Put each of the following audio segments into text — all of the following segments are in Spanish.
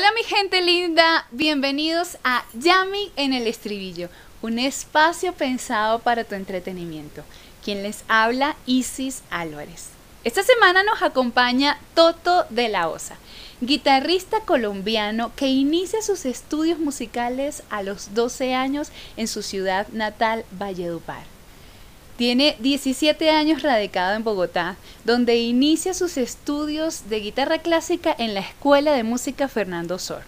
Hola mi gente linda, bienvenidos a Jamming en el Estribillo, un espacio pensado para tu entretenimiento. Quien les habla, Isis Álvarez. Esta semana nos acompaña Toto de la Osa, guitarrista colombiano que inicia sus estudios musicales a los 12 años en su ciudad natal, Valledupar. Tiene 17 años radicado en Bogotá, donde inicia sus estudios de guitarra clásica en la Escuela de Música Fernando Sor,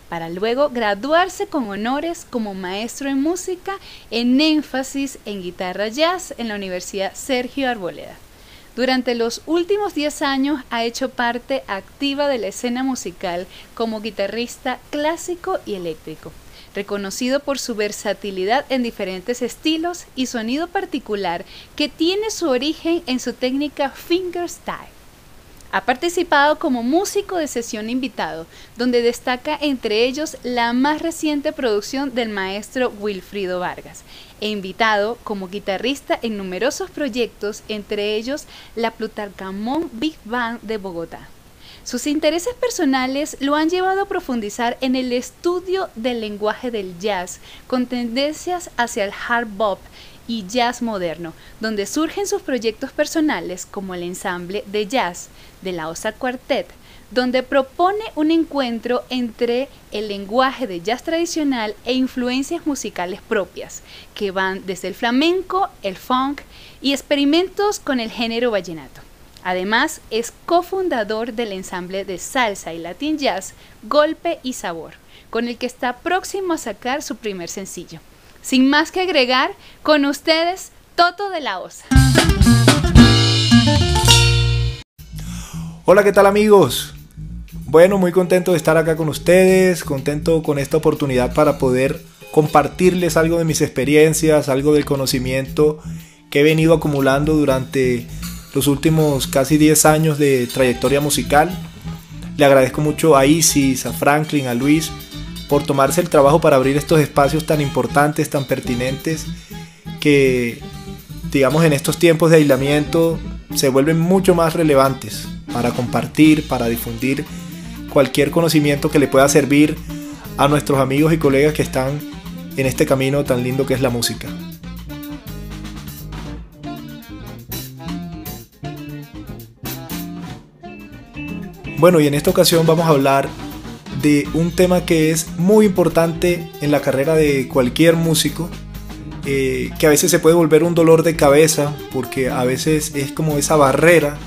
para luego graduarse con honores como maestro en música en énfasis en guitarra jazz en la Universidad Sergio Arboleda. Durante los últimos 10 años ha hecho parte activa de la escena musical como guitarrista clásico y eléctrico, reconocido por su versatilidad en diferentes estilos y sonido particular que tiene su origen en su técnica fingerstyle. Ha participado como músico de sesión invitado, donde destaca entre ellos la más reciente producción del maestro Wilfrido Vargas, e invitado como guitarrista en numerosos proyectos, entre ellos la Plutarcamón Big Band de Bogotá. Sus intereses personales lo han llevado a profundizar en el estudio del lenguaje del jazz, con tendencias hacia el hard bop y jazz moderno, donde surgen sus proyectos personales como el ensamble de jazz de la Osa Quartet, donde propone un encuentro entre el lenguaje de jazz tradicional e influencias musicales propias, que van desde el flamenco, el funk y experimentos con el género vallenato. Además, es cofundador del ensamble de salsa y latin jazz Golpe y Sabor, con el que está próximo a sacar su primer sencillo. Sin más que agregar, con ustedes, Toto de la Osa. Hola, ¿qué tal amigos? Bueno, muy contento de estar acá con ustedes, contento con esta oportunidad para poder compartirles algo de mis experiencias, algo del conocimiento que he venido acumulando durante los últimos casi 10 años de trayectoria musical. Le agradezco mucho a Isis, a Franklin, a Luis por tomarse el trabajo para abrir estos espacios tan importantes, tan pertinentes, que digamos en estos tiempos de aislamiento se vuelven mucho más relevantes para compartir, para difundir cualquier conocimiento que le pueda servir a nuestros amigos y colegas que están en este camino tan lindo que es la música. Bueno, y en esta ocasión vamos a hablar de un tema que es muy importante en la carrera de cualquier músico, que a veces se puede volver un dolor de cabeza, porque a veces es como esa barrera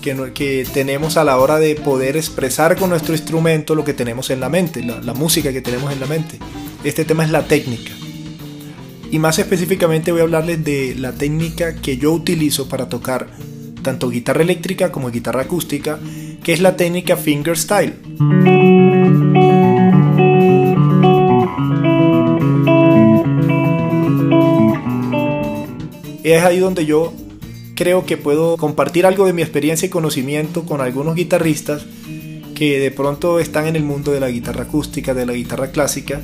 que tenemos a la hora de poder expresar con nuestro instrumento lo que tenemos en la mente, la música que tenemos en la mente. Este tema es la técnica. Y más específicamente voy a hablarles de la técnica que yo utilizo para tocar tanto guitarra eléctrica como guitarra acústica, que es la técnica fingerstyle. Es ahí donde yo creo que puedo compartir algo de mi experiencia y conocimiento con algunos guitarristas que de pronto están en el mundo de la guitarra acústica, de la guitarra clásica,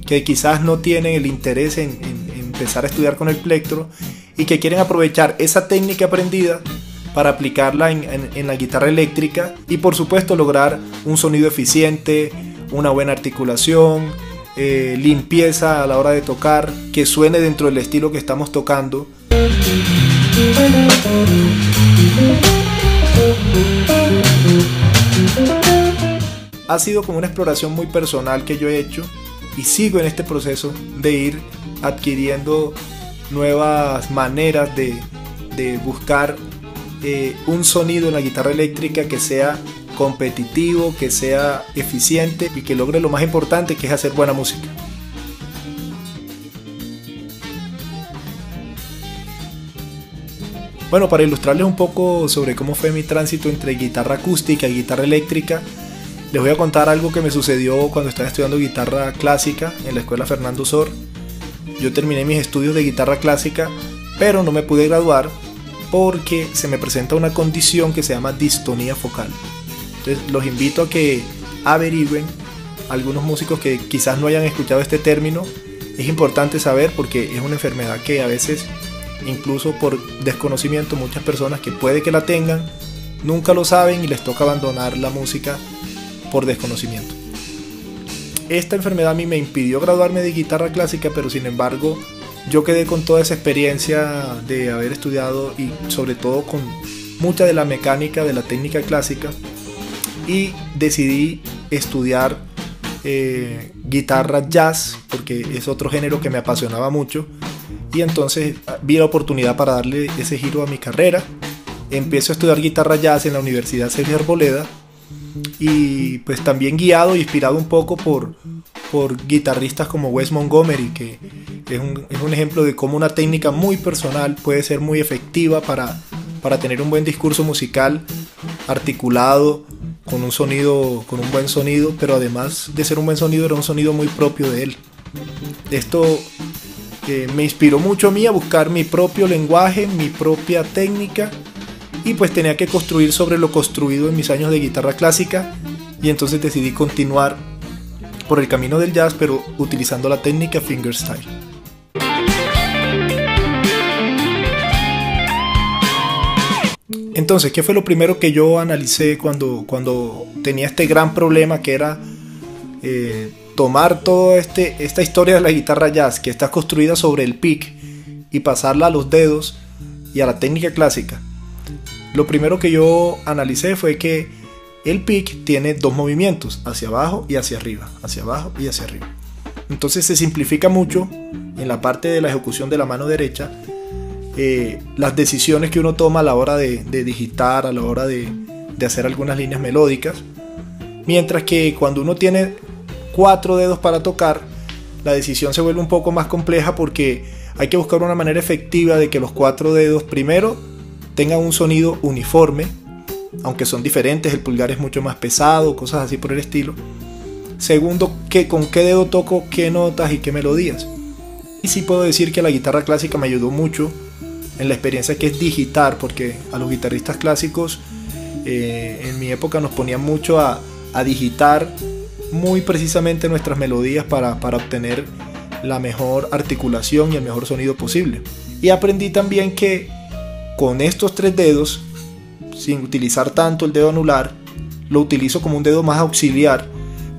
que quizás no tienen el interés en empezar a estudiar con el plectro y que quieren aprovechar esa técnica aprendida para aplicarla en la guitarra eléctrica y por supuesto lograr un sonido eficiente, una buena articulación, limpieza a la hora de tocar, que suene dentro del estilo que estamos tocando. Ha sido como una exploración muy personal que yo he hecho y sigo en este proceso de ir adquiriendo nuevas maneras de buscar un sonido en la guitarra eléctrica que sea competitivo, que sea eficiente y que logre lo más importante, que es hacer buena música. Bueno, para ilustrarles un poco sobre cómo fue mi tránsito entre guitarra acústica y guitarra eléctrica, les voy a contar algo que me sucedió cuando estaba estudiando guitarra clásica en la Escuela Fernando Sor. Yo terminé mis estudios de guitarra clásica, pero no me pude graduar porque se me presenta una condición que se llama distonía focal. Entonces los invito a que averigüen, algunos músicos que quizás no hayan escuchado este término, es importante saber porque es una enfermedad que a veces, incluso por desconocimiento, muchas personas que puede que la tengan, nunca lo saben y les toca abandonar la música por desconocimiento. esta enfermedad a mí me impidió graduarme de guitarra clásica, pero sin embargo yo quedé con toda esa experiencia de haber estudiado y sobre todo con mucha de la mecánica de la técnica clásica, y decidí estudiar guitarra jazz porque es otro género que me apasionaba mucho, y entonces vi la oportunidad para darle ese giro a mi carrera. Empiezo a estudiar guitarra jazz en la Universidad Sergio Arboleda, y pues también guiado e inspirado un poco por guitarristas como Wes Montgomery, que es un ejemplo de cómo una técnica muy personal puede ser muy efectiva para tener un buen discurso musical articulado, con un buen sonido, pero además de ser un buen sonido, era un sonido muy propio de él. Esto me inspiró mucho a mí a buscar mi propio lenguaje, mi propia técnica, y pues tenía que construir sobre lo construido en mis años de guitarra clásica, y entonces decidí continuar por el camino del jazz, pero utilizando la técnica fingerstyle. Entonces, ¿qué fue lo primero que yo analicé cuando tenía este gran problema, que era tomar toda esta historia de la guitarra jazz, que está construida sobre el pick, y pasarla a los dedos y a la técnica clásica? Lo primero que yo analicé fue que el pick tiene dos movimientos, hacia abajo y hacia arriba, hacia abajo y hacia arriba. Entonces se simplifica mucho en la parte de la ejecución de la mano derecha las decisiones que uno toma a la hora de digitar, a la hora de hacer algunas líneas melódicas, mientras que cuando uno tiene 4 dedos para tocar, la decisión se vuelve un poco más compleja, porque hay que buscar una manera efectiva de que los 4 dedos primero tengan un sonido uniforme, aunque son diferentes, el pulgar es mucho más pesado, cosas así por el estilo. Segundo, con qué dedo toco qué notas y qué melodías. Y sí puedo decir que la guitarra clásica me ayudó mucho en la experiencia que es digitar, porque a los guitarristas clásicos en mi época nos ponían mucho a digitar muy precisamente nuestras melodías para obtener la mejor articulación y el mejor sonido posible. Y aprendí también que con estos 3 dedos, sin utilizar tanto el dedo anular, lo utilizo como un dedo más auxiliar,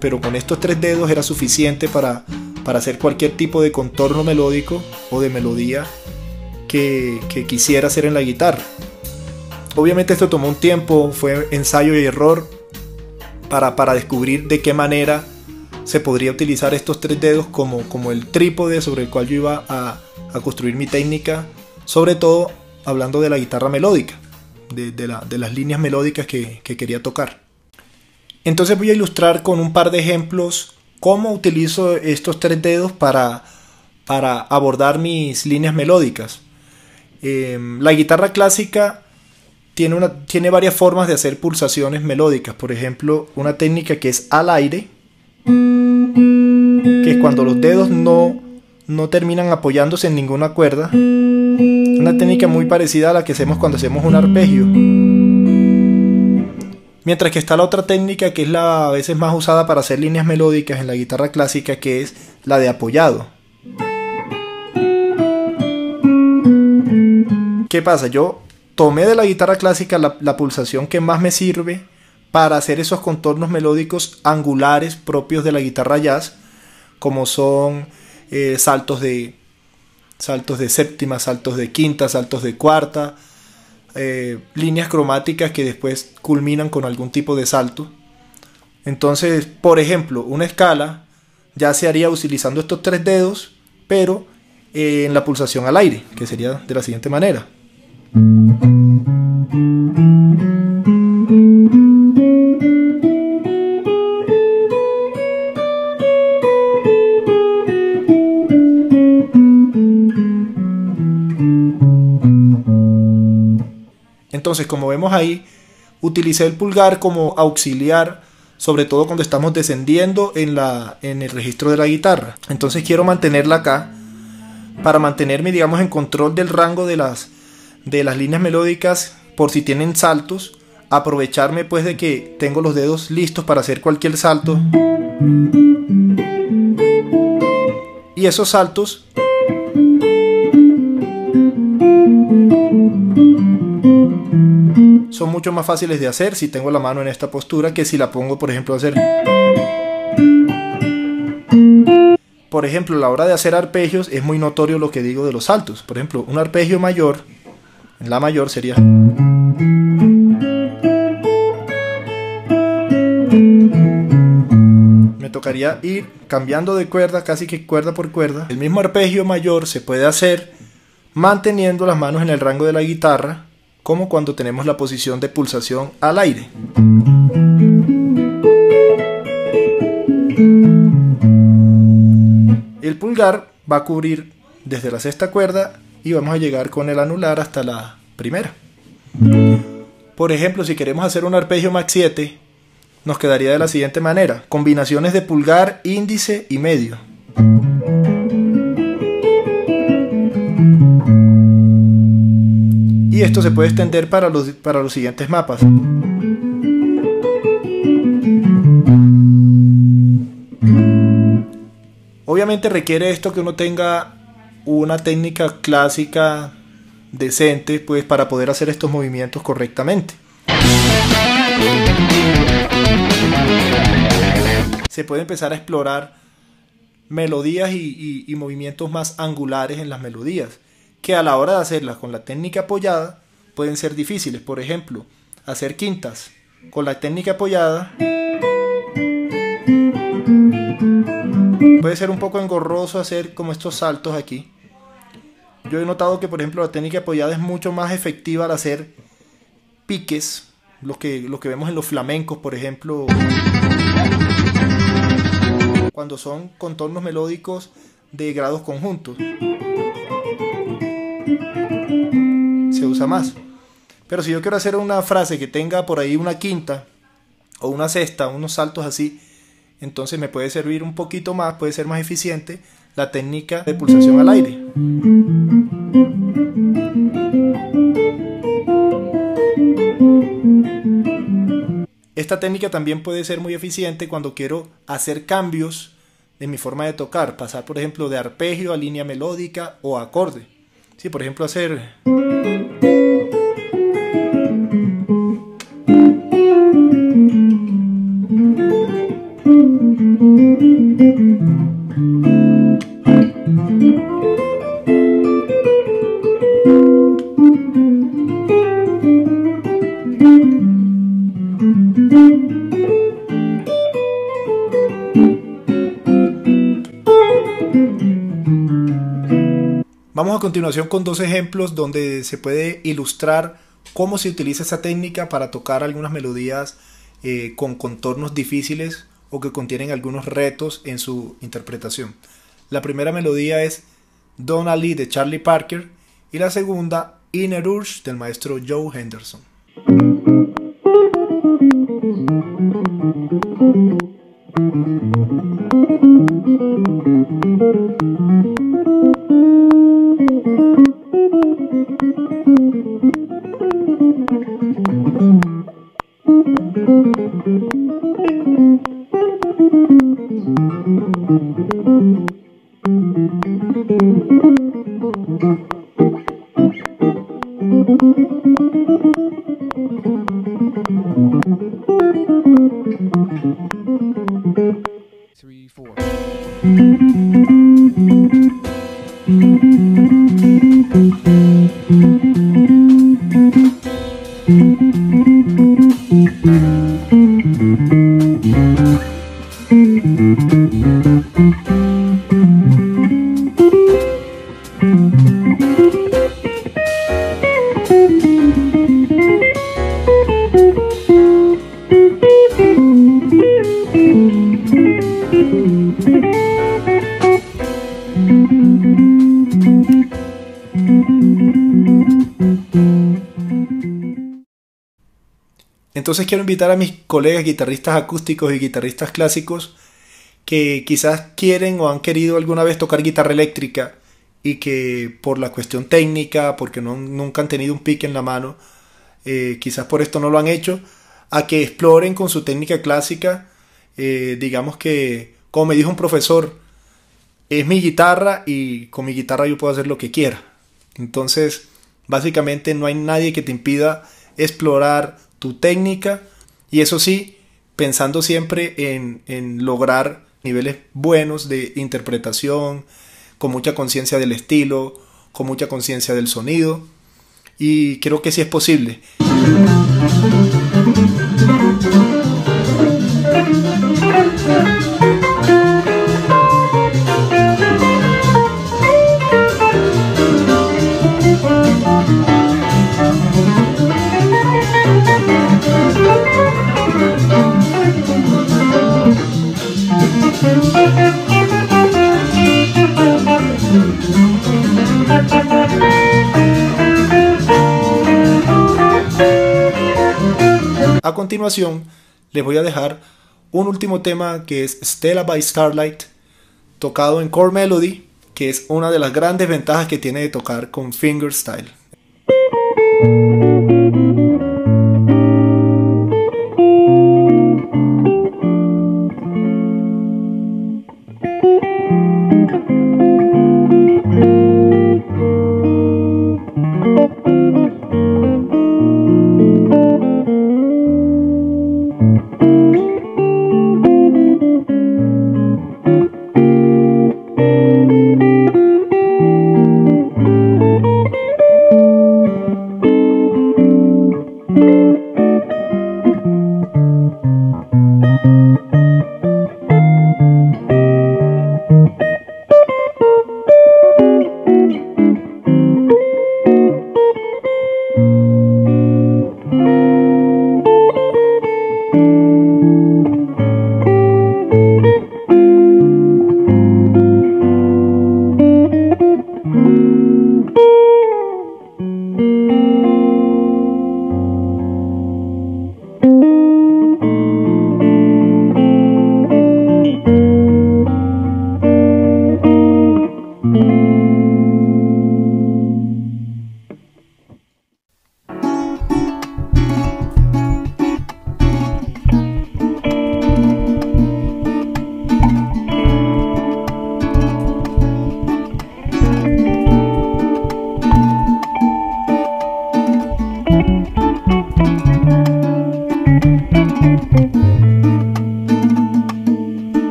pero con estos 3 dedos era suficiente para hacer cualquier tipo de contorno melódico o de melodía que quisiera hacer en la guitarra. Obviamente esto tomó un tiempo, fue ensayo y error para descubrir de qué manera se podría utilizar estos 3 dedos como el trípode sobre el cual yo iba a construir mi técnica, sobre todo hablando de la guitarra melódica, de las líneas melódicas que quería tocar. Entonces voy a ilustrar con un par de ejemplos cómo utilizo estos 3 dedos para abordar mis líneas melódicas. La guitarra clásica tiene varias formas de hacer pulsaciones melódicas. Por ejemplo, una técnica que es al aire, que es cuando los dedos no terminan apoyándose en ninguna cuerda. Una técnica muy parecida a la que hacemos cuando hacemos un arpegio. Mientras que está la otra técnica, que es la a veces más usada para hacer líneas melódicas en la guitarra clásica, que es la de apoyado. ¿Qué pasa? Yo tomé de la guitarra clásica la pulsación que más me sirve para hacer esos contornos melódicos angulares propios de la guitarra jazz, como son saltos de séptima, saltos de quinta, saltos de cuarta, líneas cromáticas que después culminan con algún tipo de salto. Entonces, por ejemplo, una escala ya se haría utilizando estos 3 dedos, pero en la pulsación al aire, que sería de la siguiente manera. Entonces, como vemos ahí, utilicé el pulgar como auxiliar, sobre todo cuando estamos descendiendo en el registro de la guitarra. Entonces quiero mantenerla acá para mantenerme, digamos, en control del rango de las líneas melódicas, por si tienen saltos, aprovecharme pues de que tengo los dedos listos para hacer cualquier salto. Y esos saltos son mucho más fáciles de hacer si tengo la mano en esta postura que si la pongo, por ejemplo, a hacer. por ejemplo, a la hora de hacer arpegios es muy notorio lo que digo de los saltos. Por ejemplo, un arpegio mayor, en la mayor sería... Me tocaría ir cambiando de cuerda, casi que cuerda por cuerda. El mismo arpegio mayor se puede hacer manteniendo las manos en el rango de la guitarra, como cuando tenemos la posición de pulsación al aire. El pulgar va a cubrir desde la sexta cuerda y vamos a llegar con el anular hasta la primera. Por ejemplo, si queremos hacer un arpegio Mach 7, nos quedaría de la siguiente manera: combinaciones de pulgar, índice y medio. Y esto se puede extender para los siguientes mapas. Obviamente requiere esto que uno tenga una técnica clásica decente, pues, para poder hacer estos movimientos correctamente. Se puede empezar a explorar melodías y movimientos más angulares en las melodías, que a la hora de hacerlas con la técnica apoyada pueden ser difíciles. Por ejemplo, hacer quintas con la técnica apoyada puede ser un poco engorroso, hacer como estos saltos aquí. Yo he notado que, por ejemplo, la técnica apoyada es mucho más efectiva al hacer piques, lo que vemos en los flamencos, por ejemplo, cuando son contornos melódicos de grados conjuntos. Se usa más. Pero si yo quiero hacer una frase que tenga por ahí una quinta o una sexta, unos saltos así, entonces me puede servir un poquito más, puede ser más eficiente la técnica de pulsación al aire. Esta técnica también puede ser muy eficiente cuando quiero hacer cambios en mi forma de tocar, pasar por ejemplo de arpegio a línea melódica o a acorde. Sí, por ejemplo hacer... Vamos a continuación con dos ejemplos donde se puede ilustrar cómo se utiliza esa técnica para tocar algunas melodías con contornos difíciles o que contienen algunos retos en su interpretación. La primera melodía es Donna Lee de Charlie Parker y la segunda Inner Urge del maestro Joe Henderson. Entonces quiero invitar a mis colegas guitarristas acústicos y guitarristas clásicos que quizás quieren o han querido alguna vez tocar guitarra eléctrica y que por la cuestión técnica, porque nunca han tenido un pick en la mano, quizás por esto no lo han hecho, a que exploren con su técnica clásica. Digamos que, como me dijo un profesor, es mi guitarra y con mi guitarra yo puedo hacer lo que quiera. Entonces, básicamente no hay nadie que te impida explorar tu técnica, y eso sí, pensando siempre en lograr niveles buenos de interpretación, con mucha conciencia del estilo, con mucha conciencia del sonido, y creo que sí es posible. A continuación, les voy a dejar un último tema que es Stella by Starlight, tocado en Core Melody, que es una de las grandes ventajas que tiene de tocar con fingerstyle.